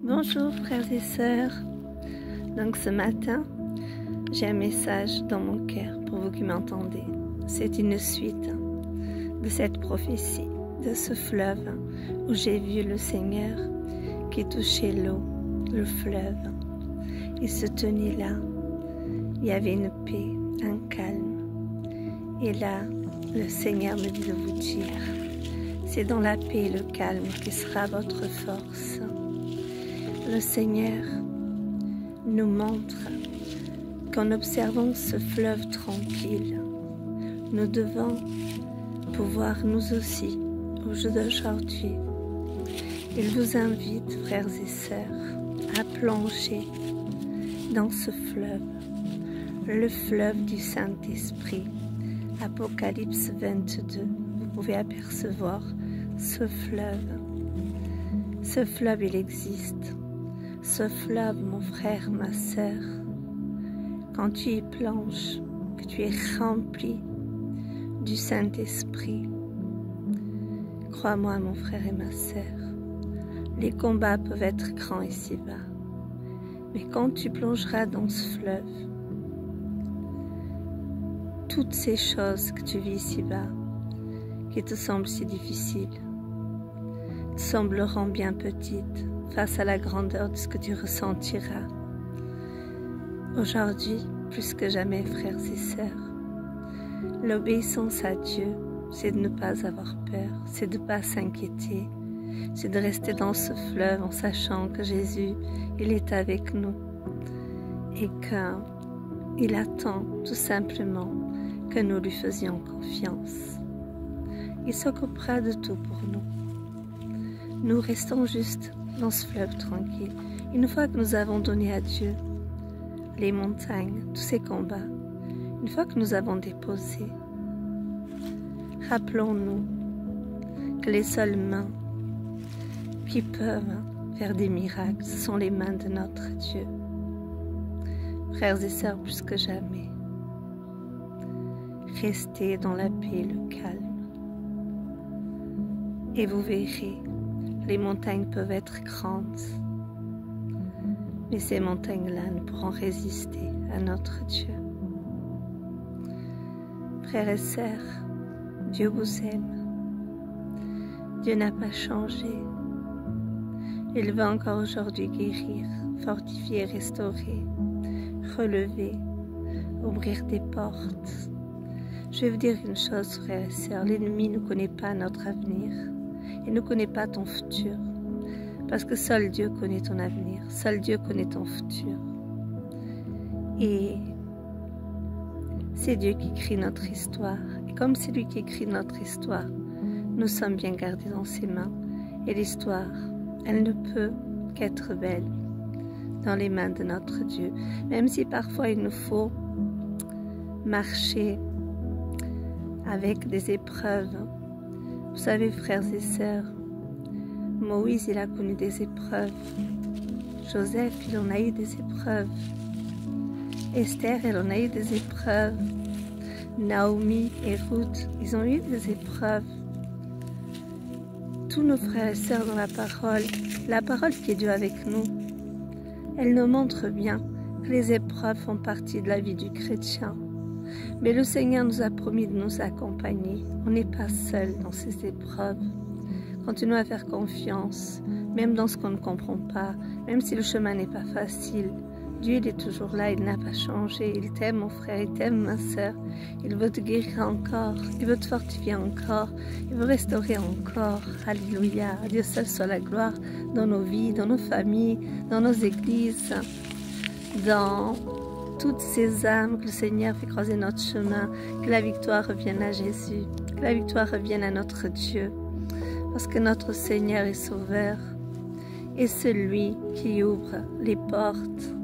Bonjour frères et sœurs. Donc ce matin, j'ai un message dans mon cœur pour vous qui m'entendez. C'est une suite de cette prophétie, de ce fleuve où j'ai vu le Seigneur qui touchait l'eau, le fleuve. Il se tenait là. Il y avait une paix, un calme. Et là, le Seigneur me dit de vous dire, c'est dans la paix et le calme qui sera votre force. Le Seigneur nous montre qu'en observant ce fleuve tranquille, nous devons pouvoir nous aussi, au jour d'aujourd'hui, il vous invite, frères et sœurs, à plonger dans ce fleuve, le fleuve du Saint-Esprit. Apocalypse 22, vous pouvez apercevoir ce fleuve. Ce fleuve, il existe. Ce fleuve, mon frère, ma sœur, quand tu y plonges, que tu es rempli du Saint-Esprit, crois-moi, mon frère et ma sœur, les combats peuvent être grands ici-bas, mais quand tu plongeras dans ce fleuve, toutes ces choses que tu vis ici-bas, qui te semblent si difficiles, te sembleront bien petites face à la grandeur de ce que tu ressentiras. Aujourd'hui, plus que jamais, frères et sœurs, l'obéissance à Dieu, c'est de ne pas avoir peur, c'est de ne pas s'inquiéter, c'est de rester dans ce fleuve en sachant que Jésus, il est avec nous et qu'il attend tout simplement que nous lui faisions confiance. Il s'occupera de tout pour nous. Nous restons juste dans ce fleuve tranquille. Une fois que nous avons donné à Dieu les montagnes, tous ces combats, une fois que nous avons déposé, rappelons-nous que les seules mains qui peuvent faire des miracles, ce sont les mains de notre Dieu. Frères et sœurs, plus que jamais, restez dans la paix et le calme. Et vous verrez, les montagnes peuvent être grandes, mais ces montagnes-là ne pourront résister à notre Dieu. Frères et sœurs, Dieu vous aime. Dieu n'a pas changé. Il veut encore aujourd'hui guérir, fortifier, restaurer, relever, ouvrir des portes. Je vais vous dire une chose, frères et sœurs, l'ennemi ne connaît pas notre avenir. Il ne connaît pas ton futur. Parce que seul Dieu connaît ton avenir. Seul Dieu connaît ton futur. Et c'est Dieu qui écrit notre histoire. Et comme c'est lui qui écrit notre histoire, nous sommes bien gardés dans ses mains. Et l'histoire, elle ne peut qu'être belle dans les mains de notre Dieu. Même si parfois il nous faut marcher avec des épreuves. Vous savez, frères et sœurs, Moïse, il a connu des épreuves. Joseph, il en a eu des épreuves. Esther, elle en a eu des épreuves. Naomi et Ruth, ils ont eu des épreuves. Tous nos frères et sœurs dans la parole qui est Dieu avec nous, elle nous montre bien que les épreuves font partie de la vie du chrétien. Mais le Seigneur nous a promis de nous accompagner. On n'est pas seul dans ces épreuves. Continuons à faire confiance, même dans ce qu'on ne comprend pas, même si le chemin n'est pas facile. Dieu, il est toujours là, il n'a pas changé. Il t'aime, mon frère, il t'aime, ma sœur. Il veut te guérir encore, il veut te fortifier encore, il veut restaurer encore. Alléluia, à Dieu seul soit la gloire dans nos vies, dans nos familles, dans nos églises, dans toutes ces âmes que le Seigneur fait croiser notre chemin, que la victoire revienne à Jésus, que la victoire revienne à notre Dieu, parce que notre Seigneur est sauveur, et celui qui ouvre les portes,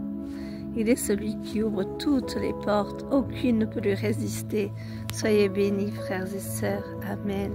il est celui qui ouvre toutes les portes, aucune ne peut lui résister. Soyez bénis, frères et sœurs. Amen.